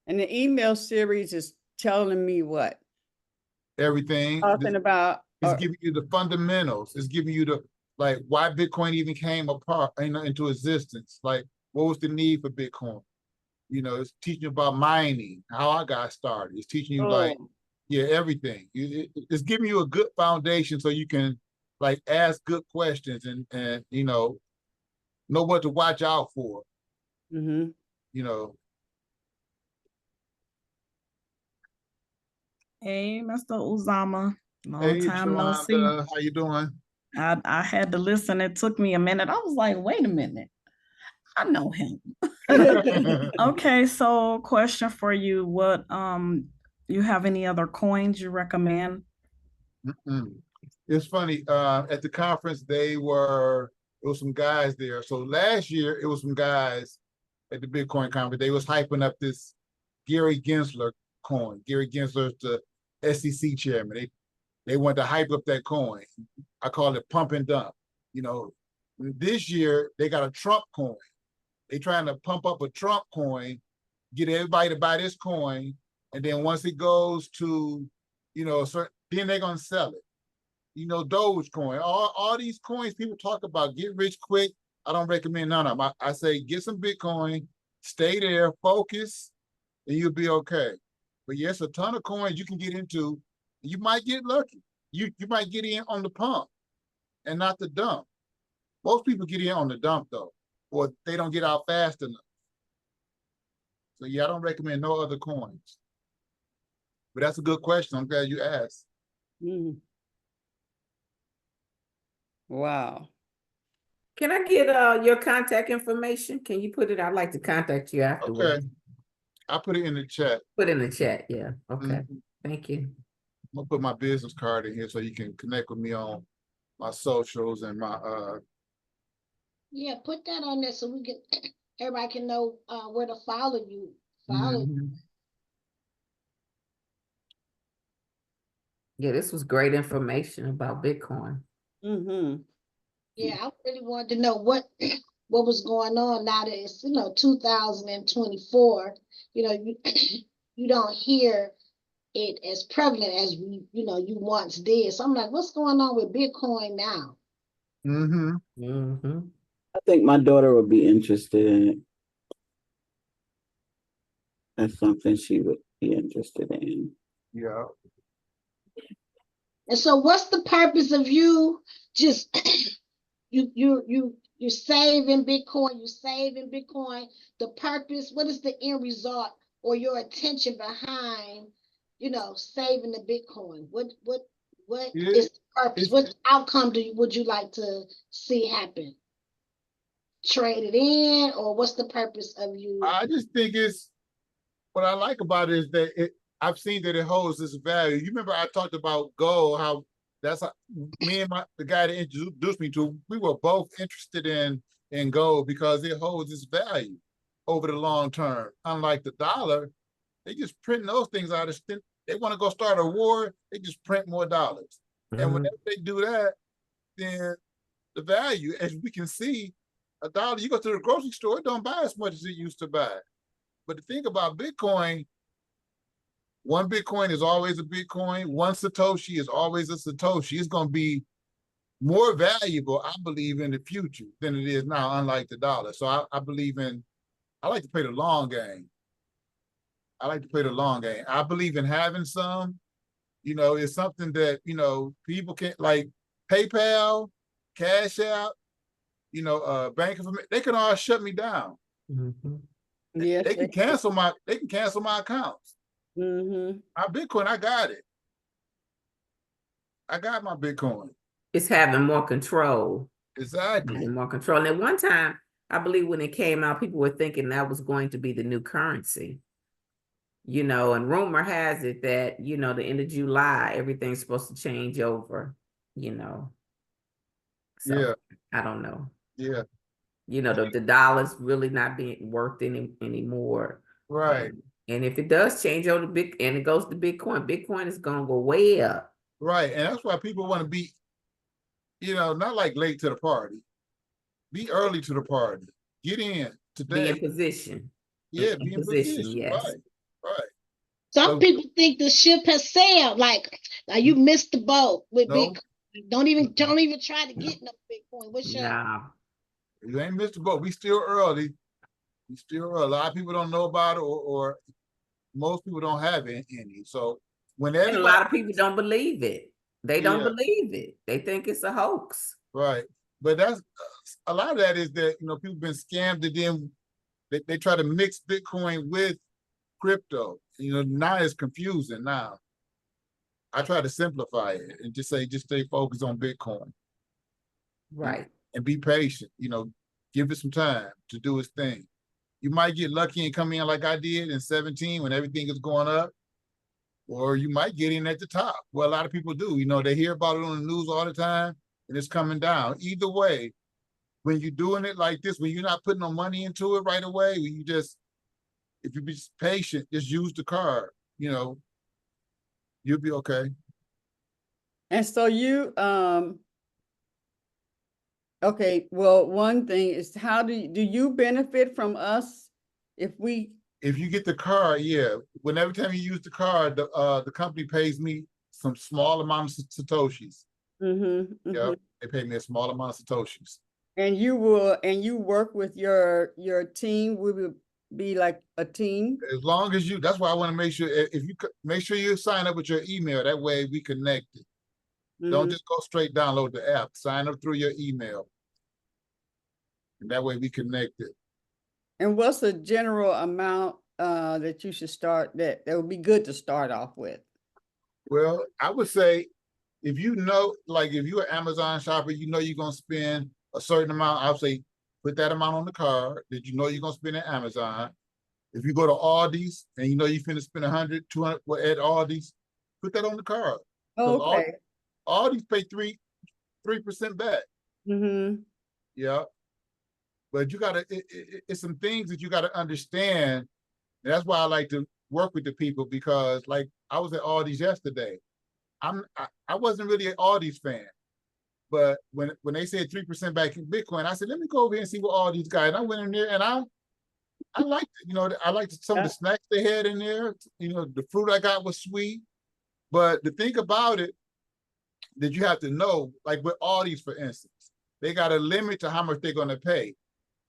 And the email series is telling me what?
Everything.
Talking about.
It's giving you the fundamentals. It's giving you why Bitcoin even came apart into existence. Like, what was the need for Bitcoin? It's teaching you about mining, how I got started. It's teaching you everything. It's giving you a good foundation so you can ask good questions and know what to watch out for.
Mm-hmm.
Hey, Mr. Uzoma. Long
Hey,
time no see.
Shalonda, how you doing?
I had to listen. It took me a minute. I was like, wait a minute. I know him. Okay, so question for you. What you have any other coins you recommend?
It's funny. At the conference, there was some guys there. So last year, it was some guys at the Bitcoin conference. They was hyping up this Gary Gensler coin. Gary Gensler's the SEC chairman. They wanted to hype up that coin. I call it pump and dump. This year they got a Trump coin. They trying to pump up a Trump coin, get everybody to buy this coin, and then once it goes to, then they're gonna sell it. Dogecoin, all these coins people talk about, get rich quick. I don't recommend none of them. I say get some Bitcoin, stay there, focus, and you'll be okay. But yes, a ton of coins you can get into. You might get lucky. You might get in on the pump and not the dump. Most people get in on the dump though, or they don't get out fast enough. So yeah, I don't recommend no other coins. But that's a good question. I'm glad you asked.
Mm. Wow.
Can I get your contact information? Can you put it? I'd like to contact you afterwards.
Okay. I'll put it in the chat.
Put in the chat, yeah. Okay. Thank you.
I'm gonna put my business card in here so you can connect with me on my socials and my
Yeah, put that on there so we can everybody can know where to follow you.
Yeah, this was great information about Bitcoin.
Yeah, I really wanted to know what was going on now that it's 2024. You don't hear it as prevalent as you once did. So I'm like, what's going on with Bitcoin now?
I think my daughter would be interested in it. That's something she would be interested in.
Yeah.
And so what's the purpose of you just you're saving Bitcoin, the purpose, what is the end result or your attention behind saving the Bitcoin? What is the purpose? What outcome would you like to see happen? Trade it in, or what's the purpose of you?
I just think what I like about it is that I've seen that it holds this value. You remember I talked about gold, how that's how me and the guy that introduced me to, we were both interested in gold because it holds its value over the long term. Unlike the dollar, they just print those things out of they want to go start a war, they just print more dollars. And
Mhm.
whenever they do that, then the value, as we can see, a dollar, you go to the grocery store, it don't buy as much as it used to buy. But the thing about Bitcoin, one Bitcoin is always a Bitcoin. One Satoshi is always a Satoshi. It's going to be more valuable, I believe, in the future than it is now, unlike the dollar. So I believe I like to play the long game. I like to play the long game. I believe in having some, it's something that, people can, like PayPal, Cash App, Bank of America, they can all shut me down.
Mhm.
Yes.
They can cancel my accounts.
Mm-hmm.
My Bitcoin, I got it. I got my Bitcoin.
It's having more control.
Exactly.
More control. And at one time, I believe when it came out, people were thinking that was going to be the new currency. And rumor has it that, the end of July, everything's supposed to change over, So
Yeah.
I don't know.
Yeah.
The dollar's really not being worth anymore.
Right.
And if it does change over to and it goes to Bitcoin is gonna go way up.
Right. And that's why people want to be, not like late to the party. Be early to the party. Get in today.
Be in position.
Yeah, be in position.
Yes.
Right. Right.
Some people think the ship has sailed. Like you missed the boat with
No.
Bitcoin. Don't even try to get no Bitcoin. What's up?
Nah.
You ain't missed the boat. We still early. We still early. A lot of people don't know about it, or most people don't have any. So when
And a lot of people don't believe it. They don't believe it. They think it's a hoax.
Right. But that's a lot of that is that, people been scammed, and then they try to mix Bitcoin with crypto. Now it's confusing now. I try to simplify it and just stay focused on Bitcoin.
Right.
And be patient, give it some time to do its thing. You might get lucky and come in like I did in 17 when everything is going up, or you might get in at the top. Well, a lot of people do. They hear about it on the news all the time, and it's coming down. Either way, when you're doing it like this, when you're not putting no money into it right away, when if you be patient, just use the card, you'll be okay.
And so okay, well, one thing is, how do you benefit from us if
you get the card? Yeah. Every time you use the card, the company pays me some small amount of Satoshis. Yeah, they pay me a small amount of Satoshis.
And you work with your team. We will be like a team.
As long as that's why I want to make sure, if you make sure you sign up with your email, that way we connected. Don't just go straight download the app. Sign up through your email. And that way we connected.
And what's the general amount that you should start, that would be good to start off with?
Well, I would say, if like if you're an Amazon shopper, you're going to spend a certain amount, I would say put that amount on the card that you're going to spend at Amazon. If you go to Aldi's and you're finna spend 100, 200 at Aldi's, put that on the card.
Okay.
Aldi's pay 3% back. Yeah. But you gotta, it's some things that you gotta understand. And that's why I like to work with the people, because like I was at Aldi's yesterday. I wasn't really an Aldi's fan, but when they said 3% back in Bitcoin, I said, let me go over here and see what Aldi's got. And I went in there and I liked it. I liked some of the snacks they had in there. The fruit I got was sweet. But the thing about it that you have to know, like with Aldi's, for instance, they got a limit to how much they're going to pay.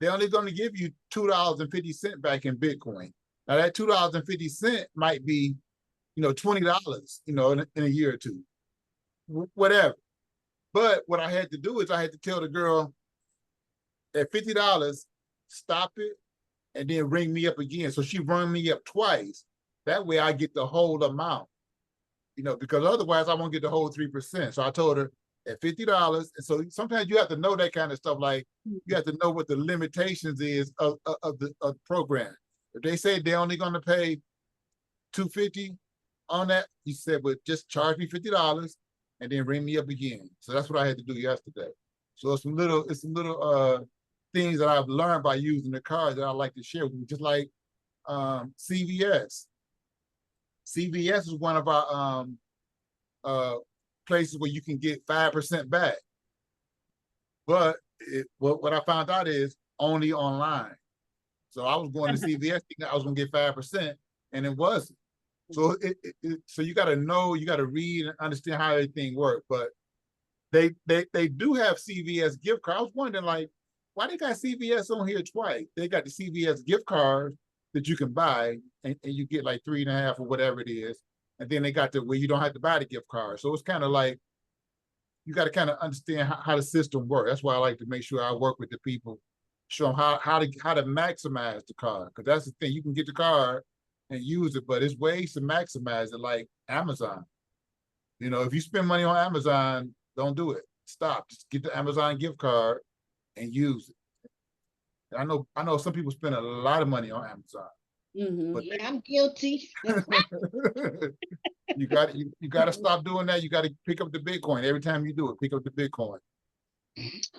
They're only going to give you $2.50 back in Bitcoin. Now that $2.50 might be, $20, in a year or two, whatever. But what I had to do is I had to tell the girl, at $50, stop it, and then ring me up again. So she rung me up twice. That way I get the whole amount, because otherwise I won't get the whole 3%. So I told her at $50. And so sometimes you have to know that kind of stuff. Like you have to know what the limitations is of the program. If they say they're only going to pay $250 on that, you said, but just charge me $50 and then ring me up again. So that's what I had to do yesterday. So it's some little things that I've learned by using the card that I like to share with you, just like CVS. CVS is one of our places where you can get 5% back. But what I found out is only online. So I was going to CVS thinking I was going to get 5%, and it wasn't. So so you got to know, you got to read and understand how everything works. But they do have CVS gift cards. I was wondering, like, why they got CVS on here twice? They got the CVS gift cards that you can buy, and you get like 3.5 or whatever it is. And then they got the where you don't have to buy the gift card. So it's kind of like, you got to kind of understand how the system works. That's why I like to make sure I work with the people, show them how to maximize the card. Because that's the thing, you can get the card and use it, but it's ways to maximize it, like Amazon. You know, if you spend money on Amazon, don't do it. Stop. Just get the Amazon gift card and use it. I know some people spend a lot of money on Amazon.
But yeah, I'm guilty.
you got to stop doing that. You got to pick up the Bitcoin every time you do it. Pick up the Bitcoin.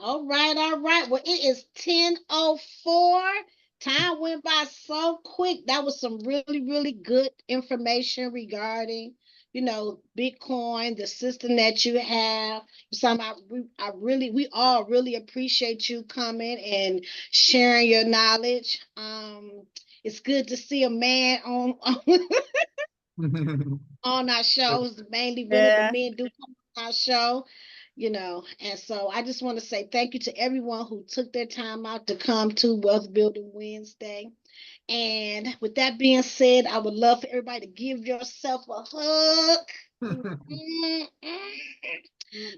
All right. Well, it is 10:04. Time went by so quick. That was some really, really good information regarding, Bitcoin, the system that you have. We all really appreciate you coming and sharing your knowledge. It's good to see a man on on our shows, mainly really the men do come on our show, and so I just want to say thank you to everyone who took their time out to come to Wealth Building Wednesday. And with that being said, I would love for everybody to give yourself a hug.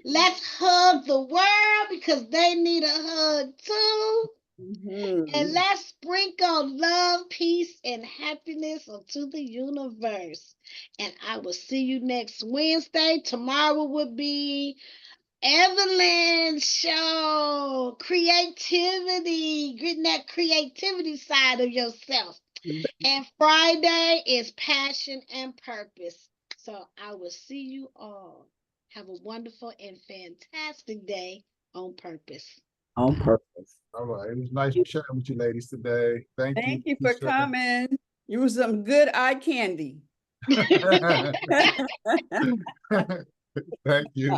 Let's hug the world because they need a hug too. And let's sprinkle love, peace, and happiness onto the universe. And I will see you next Wednesday. Tomorrow will be Evelyn's show. Creativity, getting that creativity side of yourself. And Friday is passion and purpose. So I will see you all. Have a wonderful and fantastic day on purpose.
On purpose.
All right. It was nice sharing with you ladies today. Thank you.
Thank you for coming. You were some good eye candy.
Thank you.